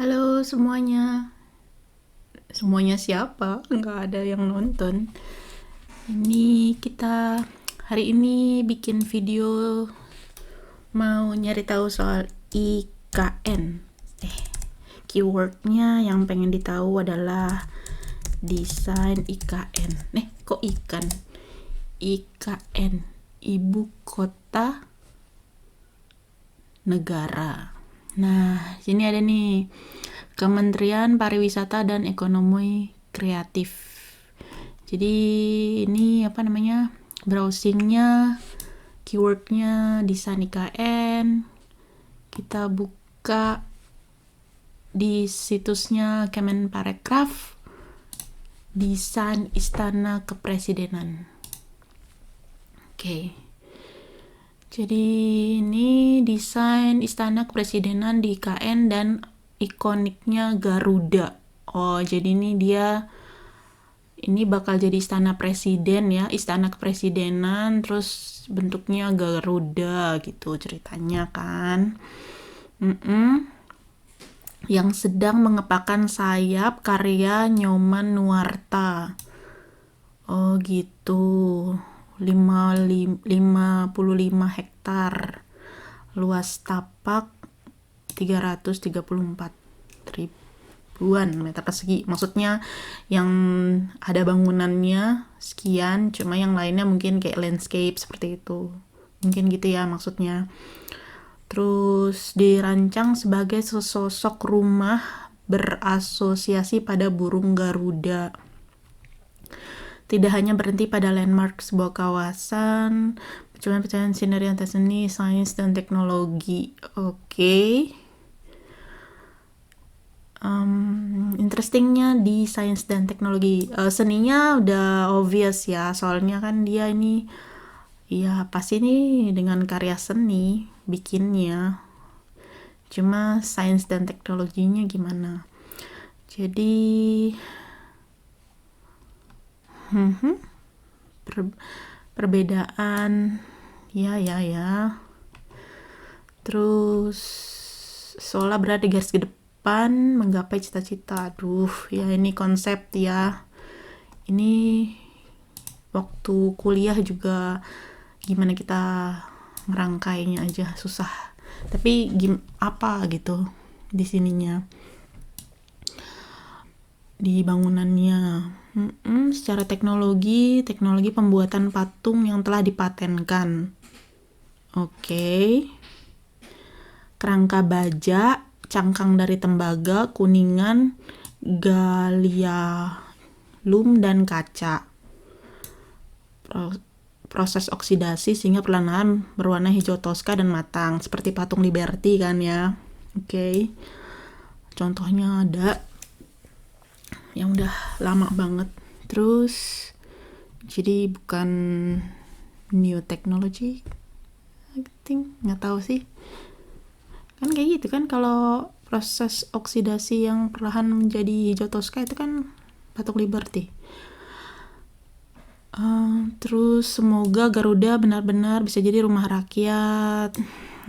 Halo semuanya. Semuanya siapa? Nggak ada yang nonton. Ini kita hari ini bikin video mau nyari tahu soal IKN. Keywordnya yang pengen ditahu adalah desain IKN. Kok ikan? IKN, Ibu Kota Negara. Nah, sini ada nih Kementerian Pariwisata dan Ekonomi Kreatif. Jadi ini browsingnya, keywordnya desain IKN. Kita buka di situsnya Kemenparekraf, desain Istana Kepresidenan. Oke. Jadi ini desain Istana Kepresidenan di IKN dan ikoniknya Garuda. Jadi ini bakal jadi Istana Presiden ya, Istana Kepresidenan, terus bentuknya Garuda gitu ceritanya kan. Yang sedang mengepakkan sayap karya Nyoman Nuarta. Gitu. 55 hektar. Luas tapak 334 ribuan meter persegi. Maksudnya yang ada bangunannya sekian, cuma yang lainnya mungkin kayak landscape seperti itu. Mungkin gitu ya maksudnya. Terus dirancang sebagai sesosok rumah berasosiasi pada burung Garuda. Tidak hanya berhenti pada landmark sebuah kawasan, pencapaian sinergi antara seni, sains, dan teknologi. Oke. Interestingnya di sains dan teknologi, seninya udah obvious ya, soalnya kan dia ini ya pasti ini dengan karya seni bikinnya. Cuma sains dan teknologinya gimana? Jadi perbedaan ya. Terus seolah berada di garis ke depan menggapai cita-cita. Ya ini konsep ya. Ini waktu kuliah juga gimana kita ngerangkainya aja susah. Tapi apa gitu di sininya, di bangunannya. Secara teknologi pembuatan patung yang telah dipatenkan. Oke. Kerangka baja, cangkang dari tembaga, kuningan, gallium, dan kaca. Proses oksidasi sehingga perlahan berwarna hijau toska dan matang, seperti patung Liberty kan ya. Oke. Contohnya ada yang udah lama banget. Terus jadi bukan new technology, I think, nggak tahu sih. Kan kayak gitu kan, kalau proses oksidasi yang perlahan menjadi hijau toska itu kan patung Liberty. Terus semoga Garuda benar-benar bisa jadi rumah rakyat.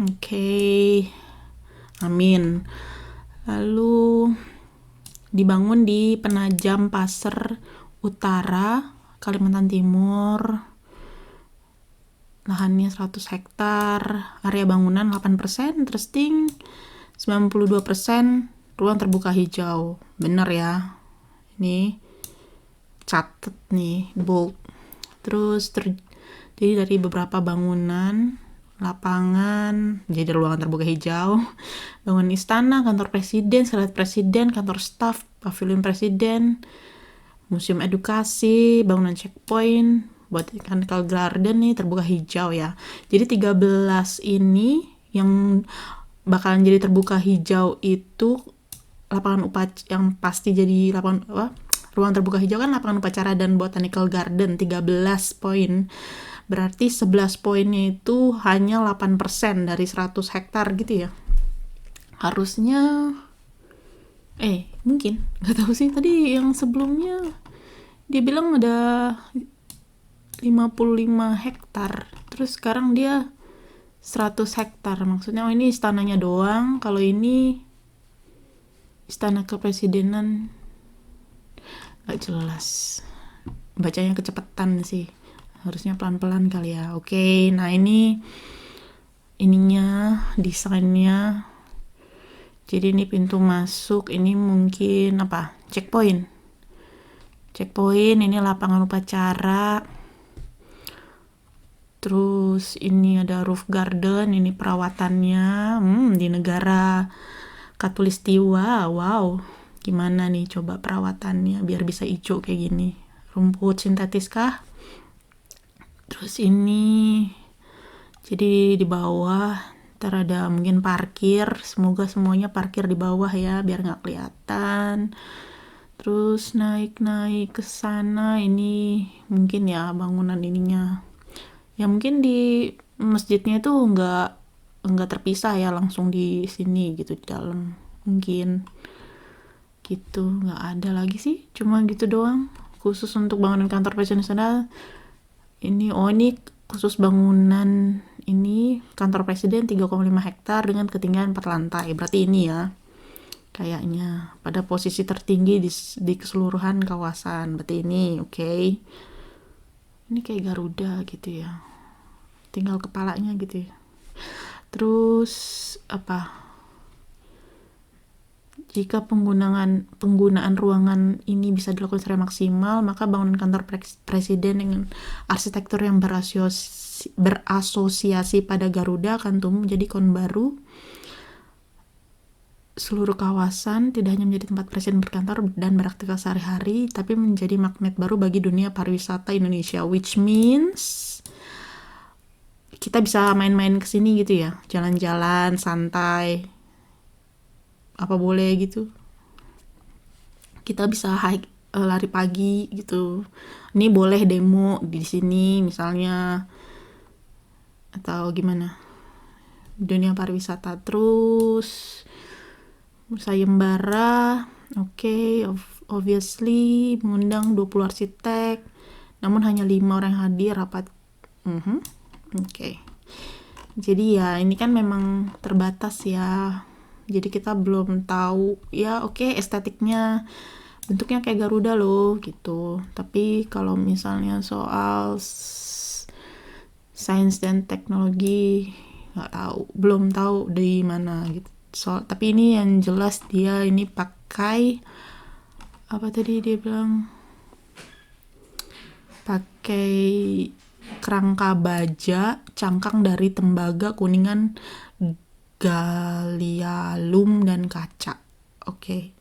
Oke. Amin. Lalu dibangun di Penajam Pasir Utara, Kalimantan Timur. Lahannya 100 hektar, area bangunan 8%, interesting. 92% ruang terbuka hijau. Bener ya. Ini catet nih, bold. Terus jadi dari beberapa bangunan, lapangan, jadi ruangan terbuka hijau, bangunan istana, kantor presiden, sekretariat presiden, kantor staf, pavilion presiden, museum edukasi, bangunan checkpoint, botanical garden nih terbuka hijau ya. Jadi 13 ini yang bakalan jadi terbuka hijau itu lapangan yang pasti jadi ruang terbuka hijau kan lapangan upacara dan botanical garden 13 poin. Berarti 11 poinnya itu hanya 8% dari 100 hektar gitu ya. Harusnya mungkin, nggak tahu sih, tadi yang sebelumnya dia bilang ada 55 hektar. Terus sekarang dia 100 hektar. Maksudnya ini istananya doang, kalau ini Istana Kepresidenan gak jelas, bacanya kecepatan sih, harusnya pelan-pelan kali ya. Oke, nah ini ininya, desainnya. Jadi ini pintu masuk, ini mungkin apa, checkpoint, ini lapangan upacara. Terus ini ada roof garden, ini perawatannya. Di negara Katulistiwa, wow, gimana nih coba perawatannya biar bisa hijau kayak gini. Rumput sintetis kah? Terus ini, jadi di bawah ntar ada mungkin parkir, semoga semuanya parkir di bawah ya biar nggak kelihatan. Terus naik ke sana, ini mungkin ya bangunan ininya. Ya mungkin di masjidnya itu nggak terpisah ya, langsung di sini gitu di dalam, mungkin gitu. Nggak ada lagi sih, cuma gitu doang khusus untuk bangunan kantor presiden nasional ini. Ini khusus bangunan ini kantor presiden 3,5 hektar dengan ketinggian 4 lantai, berarti ini ya kayaknya pada posisi tertinggi di keseluruhan kawasan, berarti ini. Oke. Ini kayak Garuda gitu ya, tinggal kepalanya gitu ya. Terus apa, jika penggunaan ruangan ini bisa dilakukan secara maksimal, maka bangunan kantor presiden dengan arsitektur yang berasosiasi pada Garuda akan tumbuh menjadi ikon baru seluruh kawasan, tidak hanya menjadi tempat presiden berkantor dan beraktivitas sehari-hari, tapi menjadi magnet baru bagi dunia pariwisata Indonesia, which means kita bisa main-main kesini gitu ya, jalan-jalan santai, apa boleh gitu, kita bisa hike, lari pagi gitu. Ini boleh demo di sini misalnya, atau gimana, dunia pariwisata. Terus sayembara, oke, obviously mengundang 20 arsitek, namun hanya 5 orang yang hadir rapat. Oke. Jadi ya ini kan memang terbatas ya, jadi kita belum tahu ya. Oke, estetiknya bentuknya kayak Garuda loh gitu, tapi kalau misalnya soal sains dan teknologi belum tahu dari mana gitu. Tapi ini yang jelas dia ini pakai apa tadi dia bilang, pakai kerangka baja cangkang dari tembaga, kuningan, gallium dan kaca. Oke.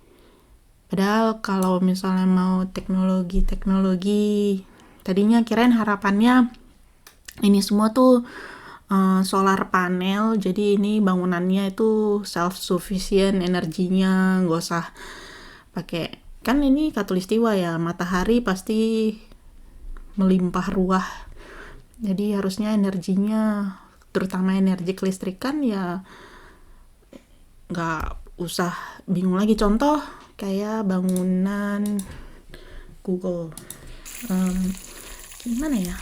Padahal kalau misalnya mau teknologi tadinya kirain harapannya ini semua tuh solar panel, jadi ini bangunannya itu self sufficient energinya, nggak usah pakai, kan ini Katulistiwa ya, matahari pasti melimpah ruah, jadi harusnya energinya, terutama energi kelistrikan ya nggak usah bingung lagi. Contoh kayak bangunan Google, gimana ya,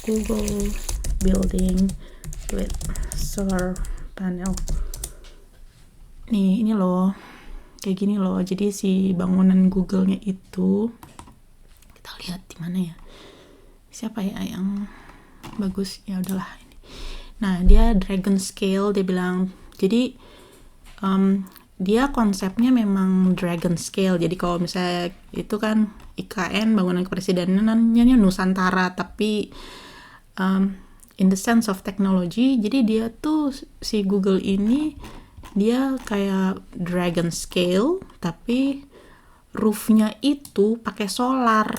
Google building with solar panel. Nih, ini loh, kayak gini loh. Jadi si bangunan Google-nya itu, kita lihat di mana ya? Siapa ya yang bagus? Ya udahlah. Nah, dia dragon scale, dia bilang. Jadi dia konsepnya memang dragon scale. Jadi kalau misalnya itu kan IKN, bangunan kepresidenannya Nusantara, tapi in the sense of technology, jadi dia tuh si Google ini dia kayak dragon scale, tapi roofnya itu pakai solar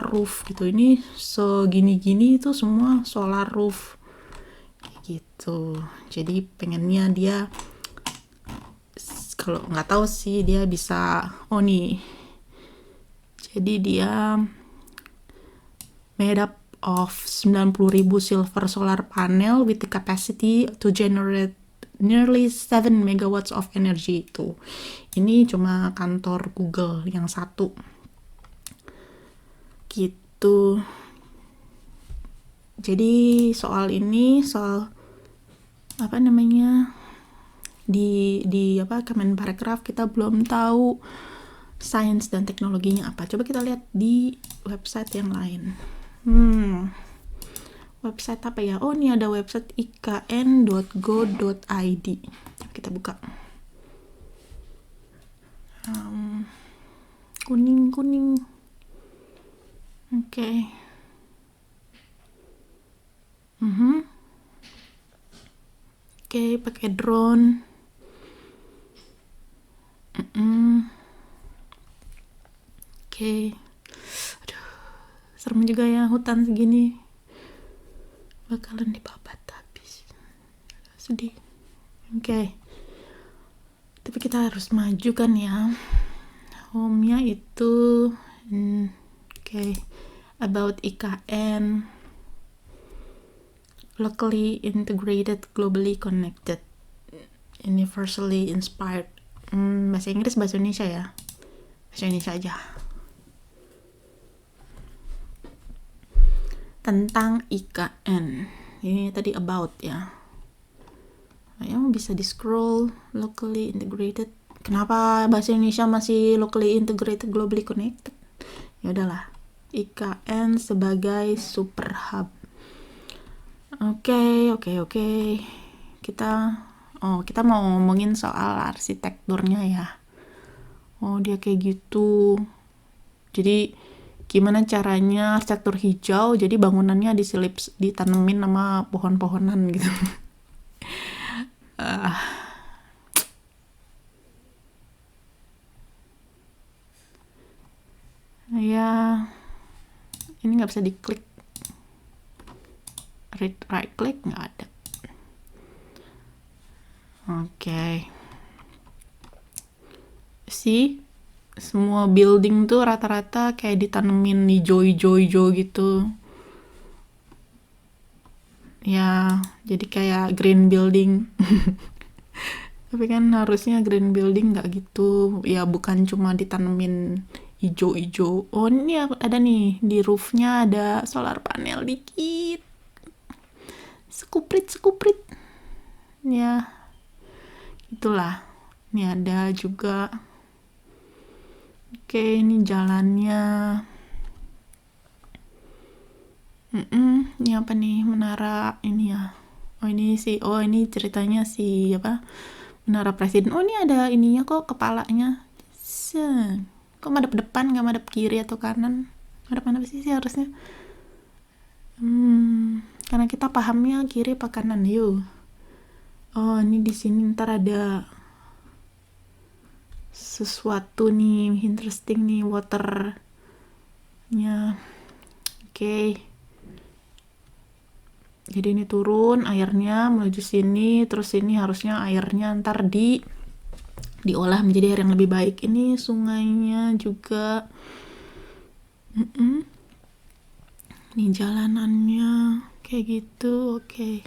roof gitu. Ini segini-gini itu semua solar roof gitu. Jadi pengennya dia, kalau nggak tahu sih dia bisa, nih, jadi dia made up of 90.000 silver solar panel with the capacity to generate nearly 7 megawatts of energy. Itu ini cuma kantor Google yang satu gitu. Jadi soal apa namanya, di apa Kemenparekraf kita belum tahu sains dan teknologinya apa. Coba kita lihat di website yang lain. Website apa ya? Oh, ini ada website ikn.go.id. Coba kita buka. Kuning. Oke. Oke, pakai drone. Oke. Aduh, serem juga ya hutan segini. Bakalan dibabat habis. Sedih. Oke. Tapi kita harus maju kan ya. Home-nya itu about IKN, locally integrated, globally connected, universally inspired. Bahasa Inggris, bahasa Indonesia ya. Bahasa Indonesia aja. Tentang IKN. Ini tadi about ya. Yang bisa di scroll, locally integrated. Kenapa bahasa Indonesia masih locally integrated, globally connected? Ya udahlah. IKN sebagai super hub. Oke. Kita mau ngomongin soal arsitekturnya ya. Oh, dia kayak gitu. Jadi gimana caranya arsitektur hijau, jadi bangunannya ditanemin sama pohon-pohonan gitu. Ya, ini nggak bisa diklik. Right click nggak ada. Oke. Semua building tuh rata-rata kayak ditanemin hijau gitu. Ya, jadi kayak green building. Tapi kan harusnya green building nggak gitu. Ya, bukan cuma ditanemin hijau-hijau. Oh, ini ada nih, di roofnya ada solar panel dikit. Sekuprit. Ya, itulah. Ini ada juga. Oke, ini jalannya. Ini apa nih, menara ini ya. Ini ceritanya menara presiden. Oh, ini ada ininya kok, kepalanya. Kok madep depan, nggak madep kiri atau kanan? Madep mana sih harusnya? Karena kita pahamnya kiri apa kanan, yuk. Oh, ini di sini ntar ada sesuatu nih interesting nih, waternya. Oke. Jadi ini turun airnya menuju sini, terus ini harusnya airnya ntar diolah menjadi air yang lebih baik. Ini sungainya juga. Ini jalanannya kayak gitu. Oke.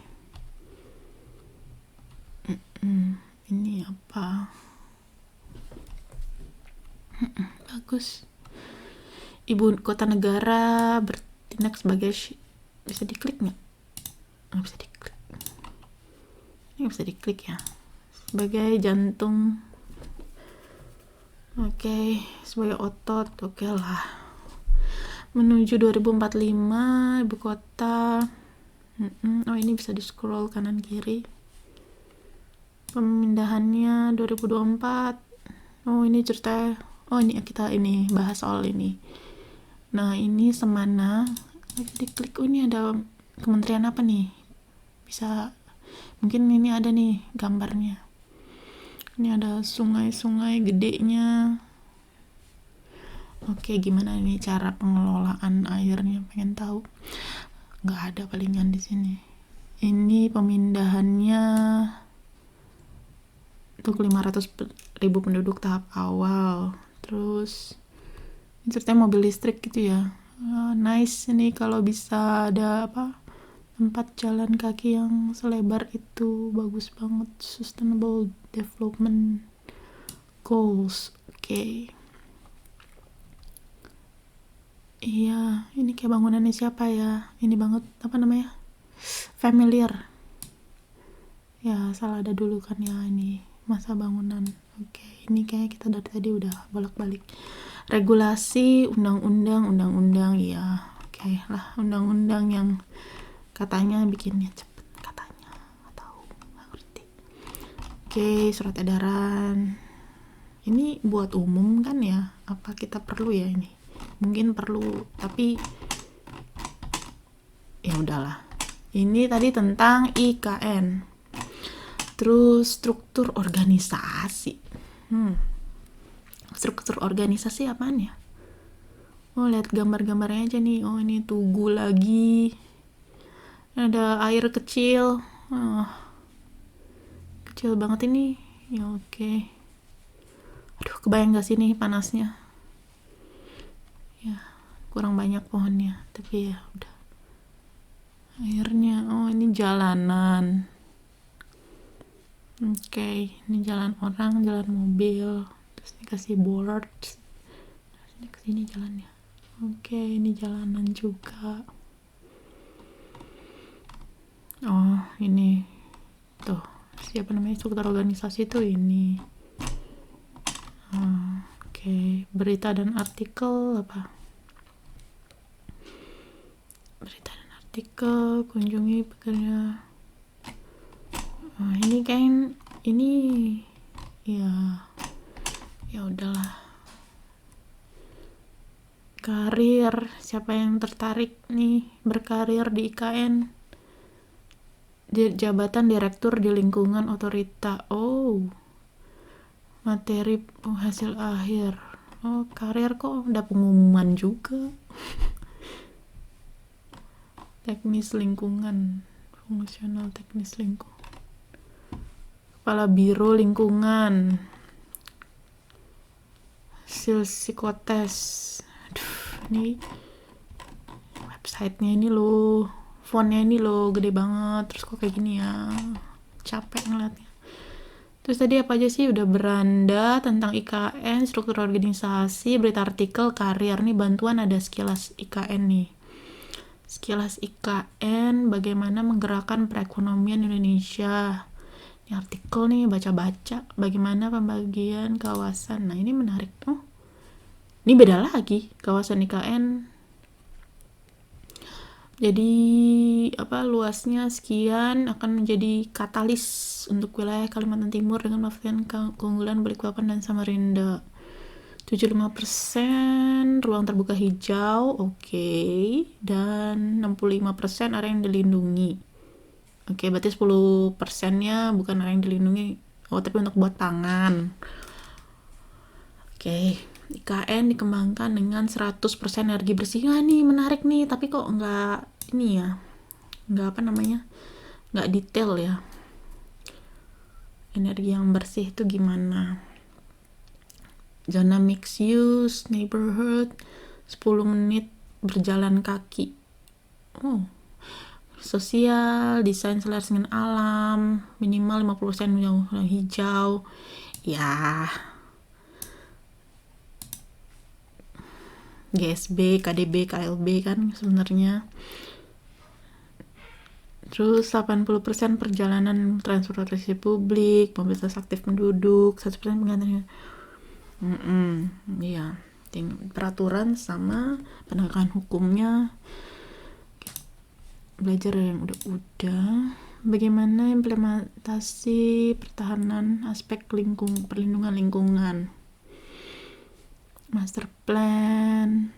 Ini apa? Bagus. Ibu kota negara bertindak sebagai bisa diklik nggak? Nggak bisa diklik. Ini bisa diklik ya. Sebagai jantung. Oke, sebagai otot. Oke lah. Menuju 2045 ibu kota. Oh, ini bisa di scroll kanan kiri. Pemindahannya 2024. Oh, ini cerita. Oh, ini kita bahas soal ini. Nah, ini Semana. Bisa diklik. Oh, ini ada kementerian apa nih? Bisa, mungkin ini ada nih gambarnya. Ini ada sungai-sungai gedenya. Oke, gimana ini cara pengelolaan airnya? Pengen tahu? Nggak ada palingan di sini. Ini pemindahannya untuk 500.000 penduduk tahap awal. Terus ini ceritanya mobil listrik gitu ya. Nice ini kalau bisa ada tempat jalan kaki yang selebar itu, bagus banget. Sustainable Development Goals. Oke. Iya, ini kayak bangunannya siapa ya? Ini banget, apa namanya? Familiar. Ya, salah ada dulu kan ya ini. masa bangunan. Oke, ini kayak kita dari tadi udah bolak-balik. Regulasi, undang-undang, ya. Oke lah, undang-undang yang katanya bikinnya cepet, katanya. Nggak tahu, nggak ngerti. Oke, surat edaran. Ini buat umum kan ya? Apa kita perlu ya ini? Mungkin perlu, tapi ya udahlah. Ini tadi tentang IKN. Terus struktur organisasi. Struktur organisasi apaan ya? Oh, lihat gambar-gambarnya aja nih. Oh, ini tugu lagi. Ada air kecil. Kecil banget ini. Ya oke. Aduh, kebayang gak sih nih panasnya? Ya, kurang banyak pohonnya. Tapi ya udah. Airnya, oh ini jalanan. Oke, ini jalan orang, jalan mobil. Terus dikasih board. Terus ini kesini jalannya. Oke, ini jalanan juga. Oh, ini tuh siapa namanya struktur organisasi tuh ini. Oke, berita dan artikel apa? Berita dan artikel, kunjungi pekerja. Oh, ini kan ini ya udahlah. Karir, siapa yang tertarik nih berkarir di IKN? Jabatan direktur di lingkungan otorita. Oh, materi penghasil akhir. Oh, karir kok ada pengumuman juga. Teknis lingkungan, fungsional teknis lingkungan. Kepala biro lingkungan. Hasil psikotes. Aduh, ini websitenya ini loh, fontnya ini loh gede banget, terus kok kayak gini ya, capek ngeliatnya. Terus tadi apa aja sih? Udah beranda, tentang IKN, struktur organisasi, berita artikel, karir. Nih bantuan ada sekilas IKN nih. Sekilas IKN, bagaimana menggerakkan perekonomian Indonesia. Ini artikel nih, baca-baca. Bagaimana pembagian kawasan. Nah ini menarik. Oh, ini beda lagi kawasan IKN. Jadi luasnya sekian akan menjadi katalis untuk wilayah Kalimantan Timur dengan memanfaatkan keunggulan Balikpapan dan Samarinda. 75% ruang terbuka hijau, oke. Dan 65% area yang dilindungi. Oke, berarti 10%-nya bukan area yang dilindungi. Oh, tapi untuk buat pangan. Oke. IKN dikembangkan dengan 100% energi bersih. Nah, nih menarik nih, tapi kok nggak ini ya, nggak nggak detail ya. Energi yang bersih itu gimana? Zona mixed use, neighborhood, 10 menit berjalan kaki. Oh, sosial, desain selaras dengan alam, minimal 50% hijau. Ya, GSB, KDB, KLB kan sebenarnya. Terus 80% perjalanan transportasi publik, mobilitas aktif penduduk, 1% penggantian. Iya, peraturan sama penegakan hukumnya. Belajar yang udah. Bagaimana implementasi pertahanan aspek perlindungan lingkungan. Master plan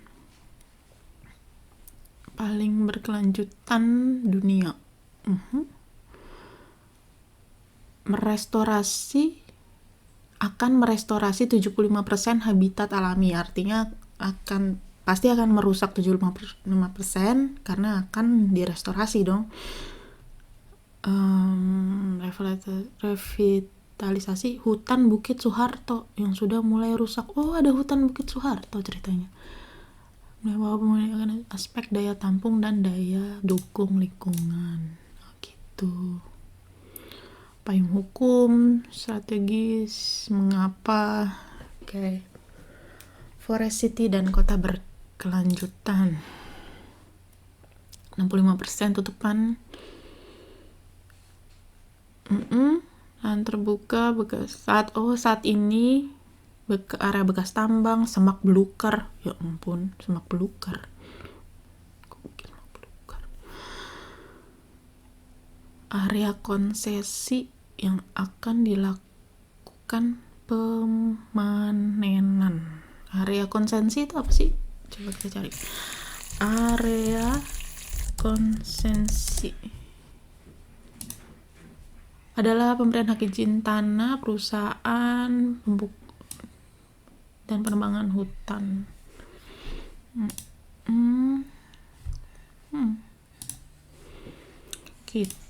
paling berkelanjutan dunia. Merestorasi 75% habitat alami, artinya pasti akan merusak 75% karena akan direstorasi dong. Revitalisasi hutan Bukit Soeharto yang sudah mulai rusak. Oh, ada hutan Bukit Soeharto ceritanya. Menggunakan aspek daya tampung dan daya dukung lingkungan. Gitu. Payung hukum, strategis, mengapa. Oke. Forest City dan kota berkelanjutan. 65% tutupan. Lahan terbuka saat ini area bekas tambang, semak belukar. Ya ampun, semak belukar. Area konsesi yang akan dilakukan pemanenan. Area konsesi itu apa sih? Coba kita cari. Area konsesi adalah pemberian hak izin tanah, perusahaan, dan pengembangan hutan. Gitu.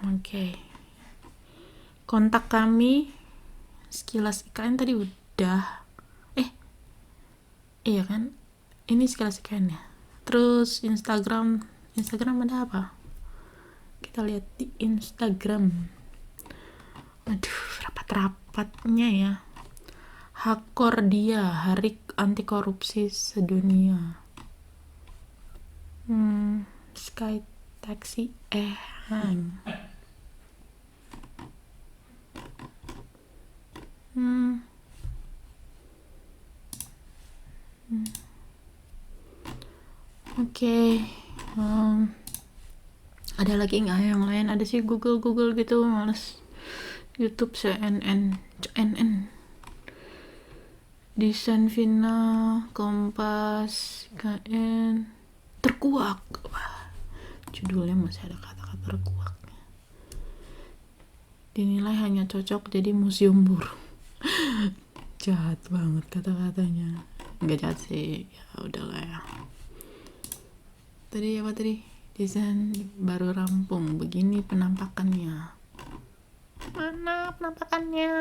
Oke. Kontak kami Sekilas IKN tadi udah. Iya kan? Ini Sekilas IKN ya. Terus Instagram ada apa? Kita lihat di Instagram. Aduh, rapat-rapatnya ya. Hakordia, Hari Anti Korupsi Sedunia. Sky Taxi hang. Oke. Ada lagi nggak yang lain? Ada sih Google gitu, males. YouTube CNN. Desain final, Kompas, KN, terkuak. Wah, judulnya masih ada kata-kata terkuak. Dinilai hanya cocok jadi museum burung. Jahat banget kata-katanya. Nggak jahat sih, ya udahlah ya. Tadi apa tadi? Desain baru rampung, begini penampakannya. Mana penampakannya?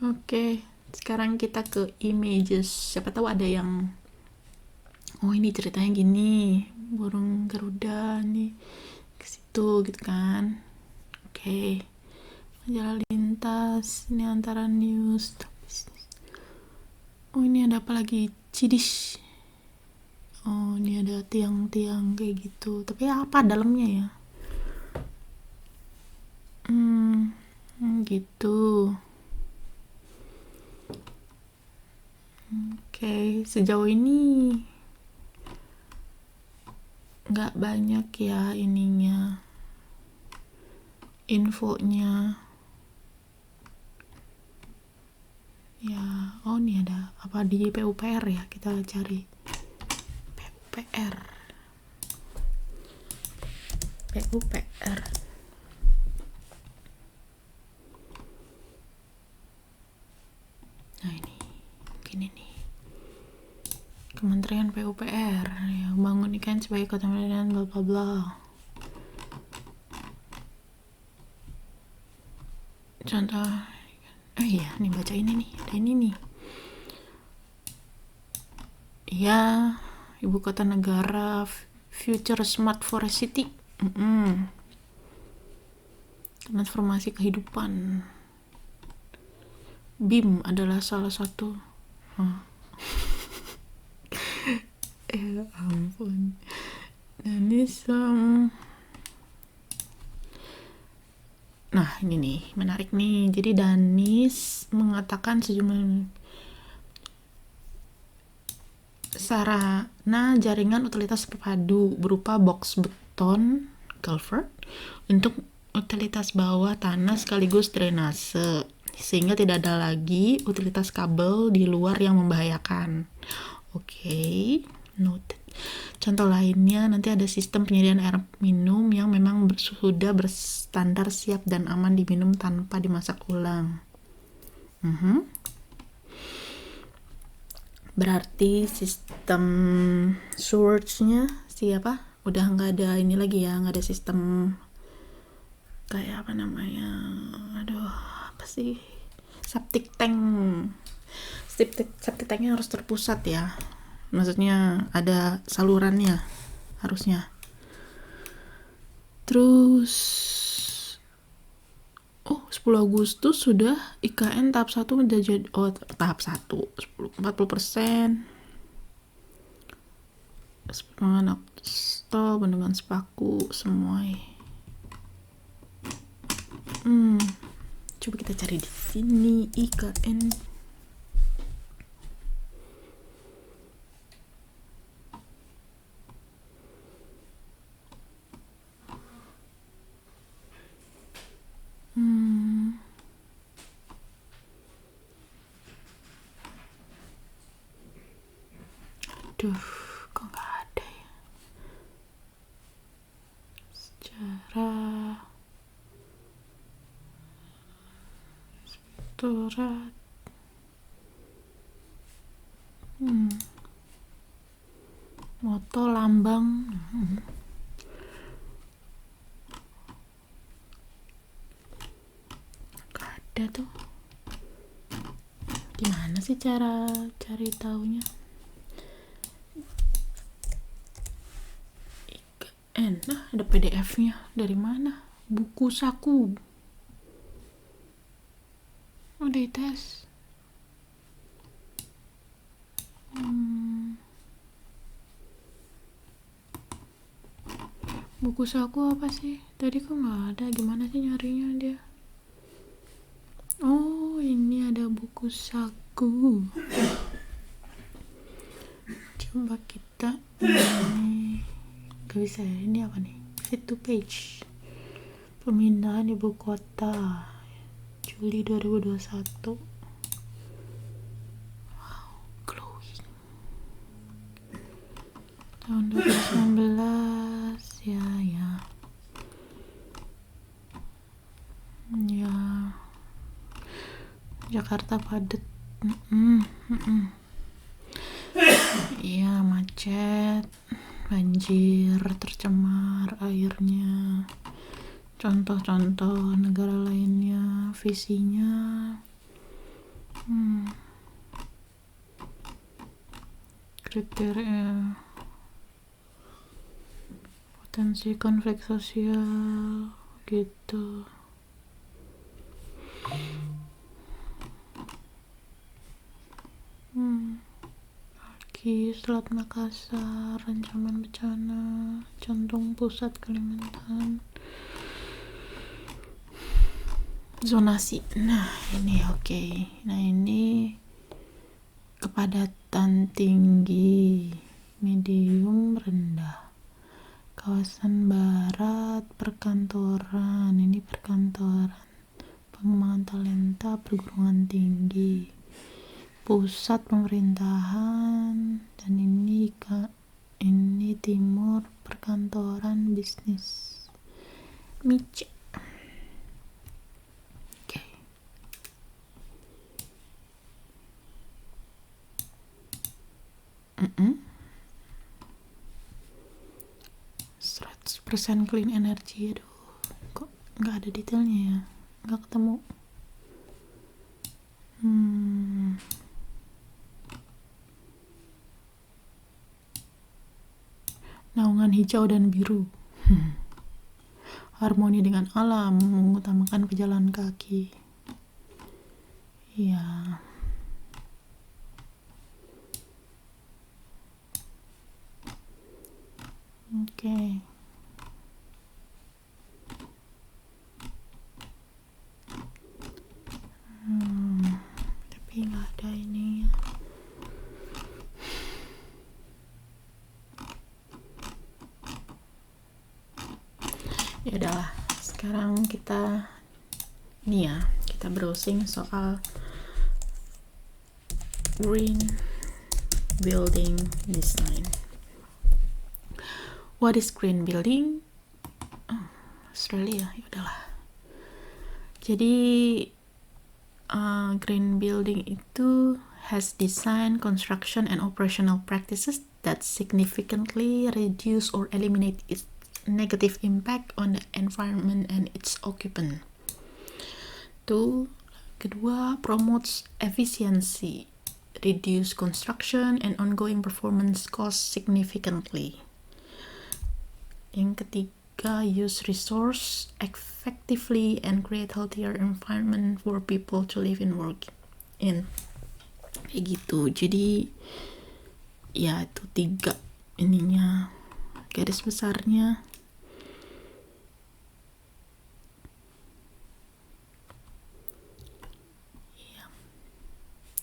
Oke, sekarang kita ke images. Siapa tahu ada yang ini ceritanya gini, burung Garuda nih ke situ gitu kan. Oke. Majalah lintas, ini antara news. Ini ada apa lagi? Cidish. Ini ada tiang-tiang kayak gitu. Tapi apa dalamnya ya? Gitu. Oke, sejauh ini nggak banyak ya ininya, infonya. Ya, ini ada apa di PUPR ya? Kita cari PUPR. Nah ini, mungkin ini. Kementerian PUPR ya, bangun IKN sebagai kota Medan, bla bla bla. Contoh, iya, nih baca ini nih, ada ini nih. Ya, ibu kota negara, future smart forest city. Transformasi kehidupan. BIM adalah salah satu. Ya ampun. Danis Nah ini nih menarik nih. Jadi Danis mengatakan sejumlah sarana jaringan utilitas terpadu berupa box beton culvert untuk utilitas bawah tanah sekaligus drainase, sehingga tidak ada lagi utilitas kabel di luar yang membahayakan. Oke, noted. Contoh lainnya, nanti ada sistem penyediaan air minum yang memang sudah berstandar siap dan aman diminum tanpa dimasak ulang. Berarti sistem sewage-nya siapa? Udah nggak ada ini lagi ya, nggak ada sistem kayak apa namanya? Apa sih? Septic tanknya harus terpusat ya. Maksudnya ada salurannya harusnya. Terus 10 Agustus sudah IKN tahap 1 udah jadi tahap 1 40%. Bendungan stol, bendungan Sepaku, Semoy. Coba kita cari di sini IKN. Aduh, kok nggak ada ya? Sejarah, surat, moto, lambang. Nggak ada tuh. Gimana sih cara cari taunya? Nah, ada PDF-nya. Dari mana? Buku saku. Oh, dites. Buku saku apa sih? Tadi kok nggak ada. Gimana sih nyarinya dia? Oh, ini ada buku saku. Coba kita gak bisa ya. Ini apa nih? Fit to page. Pemindahan ibu kota Juli 2021. Wow, glowing. Tahun 2019 ya. Jakarta padat. Iya, macet, banjir, tercemar airnya. Contoh-contoh negara lainnya, visinya. Kriteria potensi konflik sosial gitu. Selat Makassar, ancaman bencana, jantung pusat Kalimantan, zonasi. Nah ini oke. Nah ini kepadatan tinggi, medium, rendah. Kawasan barat, perkantoran. Ini perkantoran, pengembangan talenta, perguruan tinggi, pusat pemerintahan. Dan ini timur, perkantoran, bisnis. Mice. Oke. 100% clean energy. Aduh, kok nggak ada detailnya ya? Nggak ketemu. Naungan hijau dan biru. Harmoni dengan alam, mengutamakan pejalan kaki. Ya. Oke. Tapi nggak ada ini. Ya udahlah, sekarang kita browsing soal green building design. What is green building? Australia. Ya udahlah. Jadi green building itu has design, construction, and operational practices that significantly reduce or eliminate its negative impact on the environment and its occupant. Kedua, promotes efficiency, reduce construction and ongoing performance costs significantly. Yang ketiga, use resource effectively and create healthier environment for people to live and work in. Kayak gitu. Jadi ya itu 3 ininya, garis besarnya. Iya,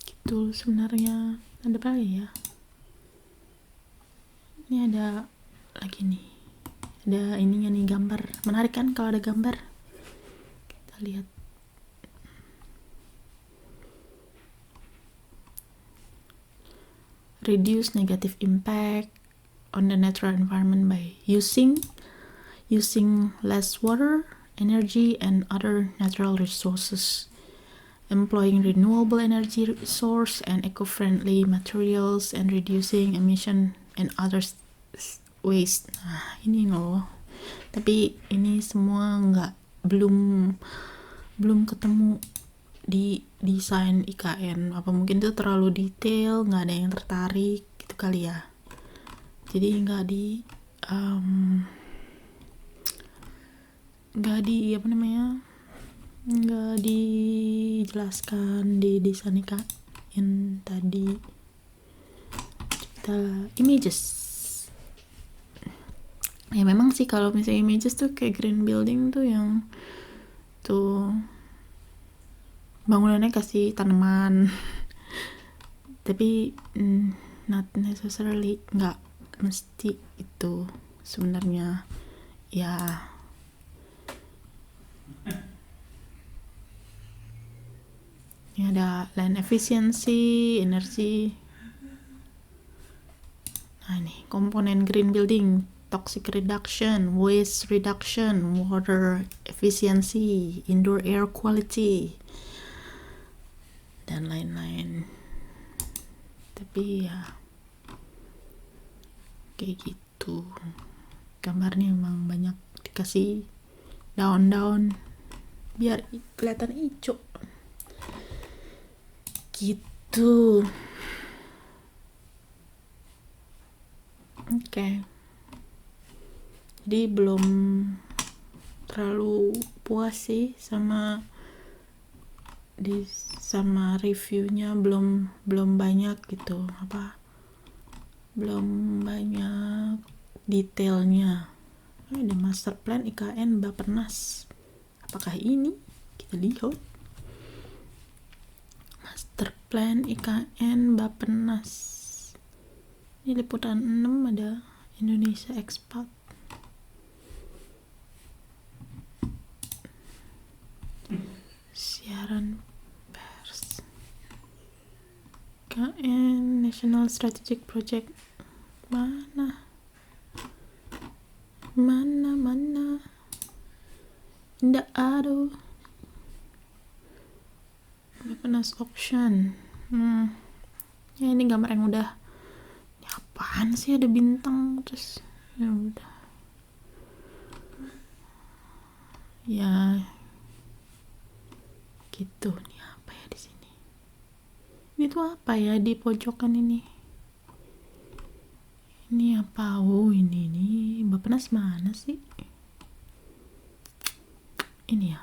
gitu sebenarnya. Ada apa lagi ya? Ini ada lagi nih, ada ininya nih, gambar. Menarik kan kalau ada gambar? Kita lihat. Reduce negative impact on the natural environment by using less water, energy, and other natural resources, employing renewable energy source and eco-friendly materials, and reducing emission and other waste. Nah, ini loh. Tapi ini semua belum ketemu di desain IKN. Apa mungkin itu terlalu detail, nggak ada yang tertarik gitu kali ya. Jadi nggak dijelaskan di desain IKN tadi. Kita images. Ya memang sih kalau misalnya images tuh kayak green building tuh yang tuh bangunannya kasih tanaman. Tapi not necessarily, nggak mesti itu sebenarnya ya. Ini ada land efficiency, energy. Nah ini komponen green building: toxic reduction, waste reduction, water efficiency, indoor air quality, dan lain-lain. Tapi ya kayak gitu, gambarnya emang banyak dikasih daun-daun biar kelihatan hijau gitu. Oke. Jadi belum terlalu puas sih sama reviewnya, belum banyak gitu, belum banyak detailnya. Ada master plan IKN Bappenas. Apakah ini? Kita lihat. Master plan IKN Bappenas. Ini liputan 6, ada Indonesia Expat. Siaran pers. IKN National Strategic Project. Mana? Nggak ada. Bappenas option. Ya ini gambar yang udah. Ini apaan sih, ada bintang terus. Ya udah. Ya gitu. Ini apa ya di sini? Ini tuh apa ya di pojokan ini? Ini apa? Oh ini Bappenas mana sih? Ini ya,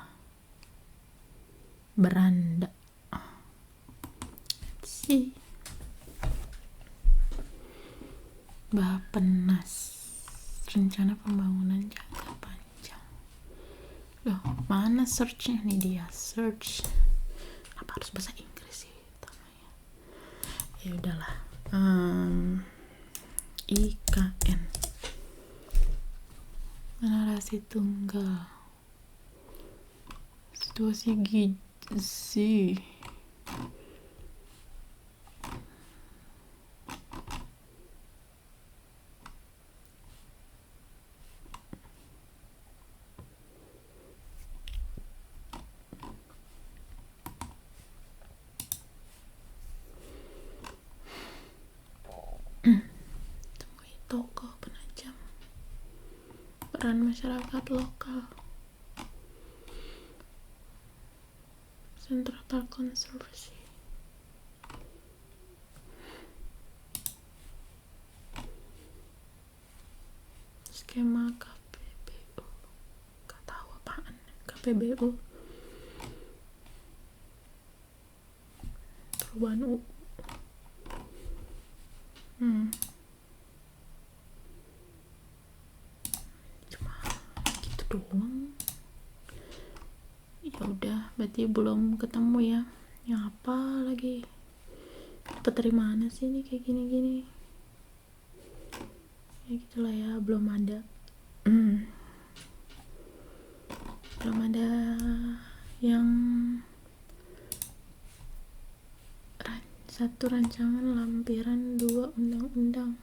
beranda. Si Bappenas, rencana pembangunan jangka panjang. Loh, mana searchnya nih dia? Search. Apa harus bahasa Inggris sih namanya? Ya udahlah. IKN. Narasi tunggal. Situasi gizi. Temui tokoh penajam. Peran masyarakat lokal. Sentra konservasi. Skema KPBU. Gak tahu apaan KPBU. Perubahan doang. Ya udah, berarti belum ketemu ya. Yang apa lagi? Dapat dari mana sih ini kayak gini-gini? Ya gitulah ya, belum ada. Belum ada yang satu rancangan lampiran 2 undang-undang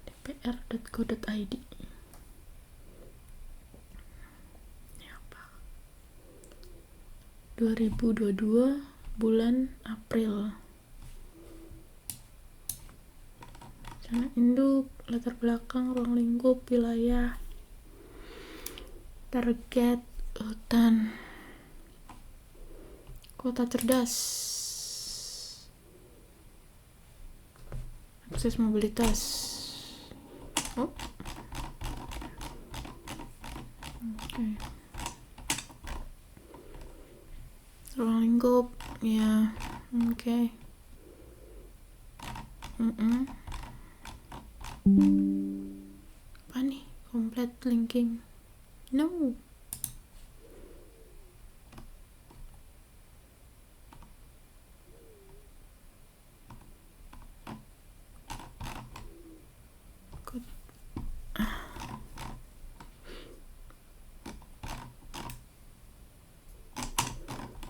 dpr.go.id. Ini apa? 2022 bulan April. Rencana induk, latar belakang, ruang lingkup, wilayah, target, hutan, kota cerdas, akses mobilitas. Oh, oke. Ruang lingkup, ya, oke. Apa nih? Complete linking. No.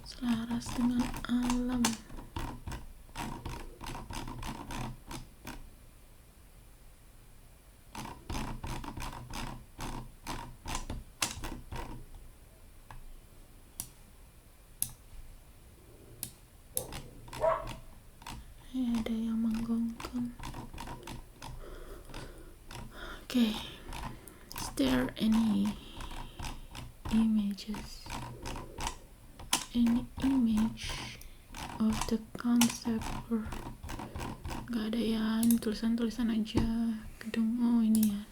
Selaras dengan alam. Ada yang menggonggong. Okay. Is there any images? Any image of the concept or nggak ada ya, tulisan-tulisan aja. Gedung, oh ini ya,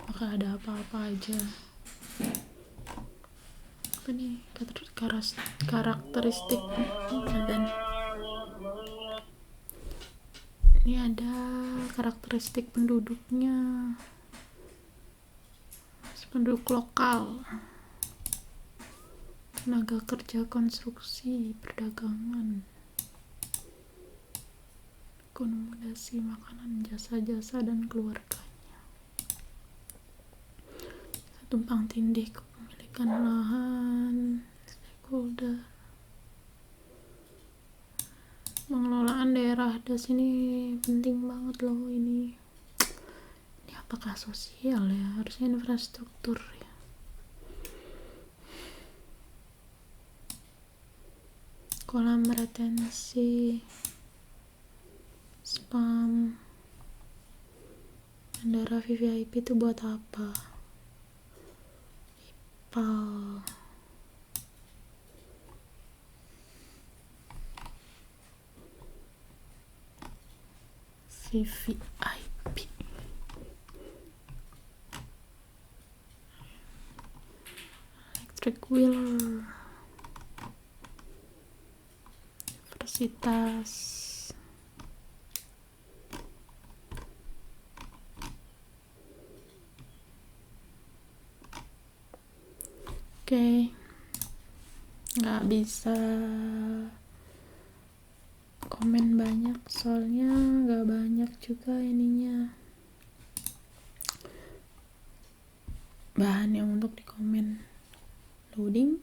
maka ada apa-apa aja. Apa nih karakteristik? Dan ini ada karakteristik penduduknya, penduduk lokal, tenaga kerja, konstruksi, perdagangan, akomodasi, makanan, jasa-jasa, dan keluarganya. Tumpang tindih kepemilikan lahan, stakeholder, pengelolaan daerah das ini penting banget loh ini. Ini apakah sosial ya? Harusnya infrastruktur ya. Kolam retensi, spam, bandara VVIP itu buat apa? IPAL, VVIP, electric wheeler, universitas, oke. Nggak bisa komen banyak soalnya nggak banyak juga ininya bahan yang untuk dikomen. Loading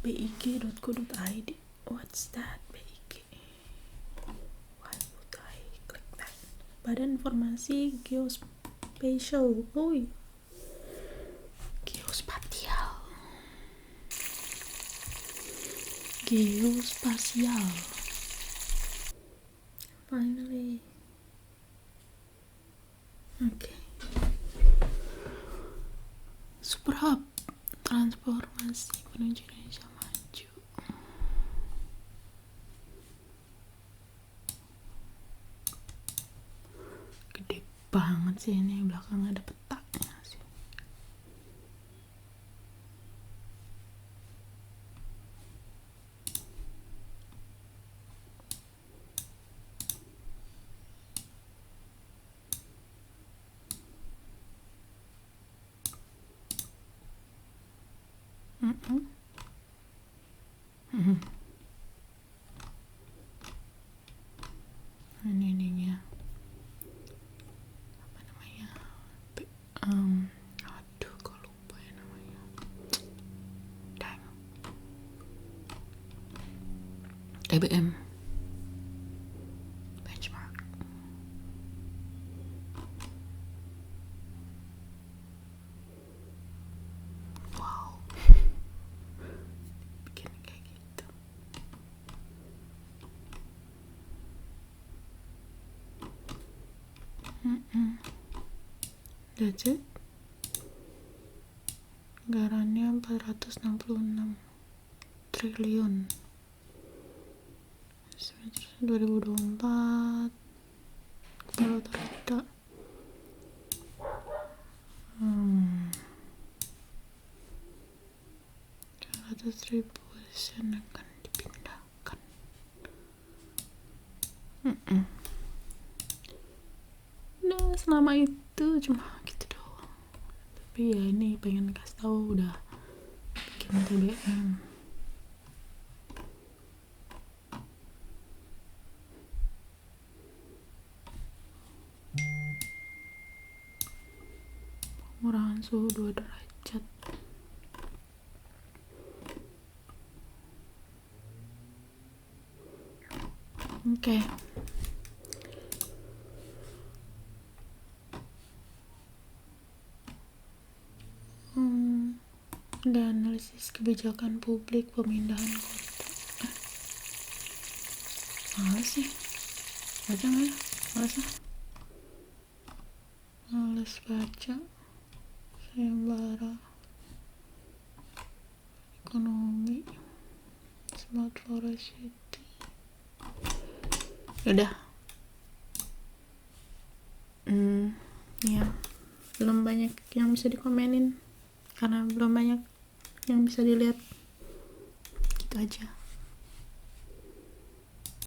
big.co.id. What's that? Big, why would I click that? Badan Informasi Geospatial. Geospasial. Finally. Okay. Super Hub, transformasi menuju Indonesia maju. Gede banget sih ini, belakang ada petanya sih. TBM benchmark. Wow, bikin kayak gitu. That's it. Anggarannya 466 triliun 2024. Kalau ternyata 100.000 ASN akan dipindahkan. Nah, selama itu cuma gitu doang. Tapi ya ini pengen kasih tahu udah bikin TBM. Pengurangan suhu 2 derajat. Oke. Ada analisis kebijakan publik pemindahan kota. Males sih. Baca nggak ya? Males baca. Sayembara ekonomi Smart Forest City. Udah. Ya, belum banyak yang bisa dikomenin karena belum banyak yang bisa dilihat. Gitu aja.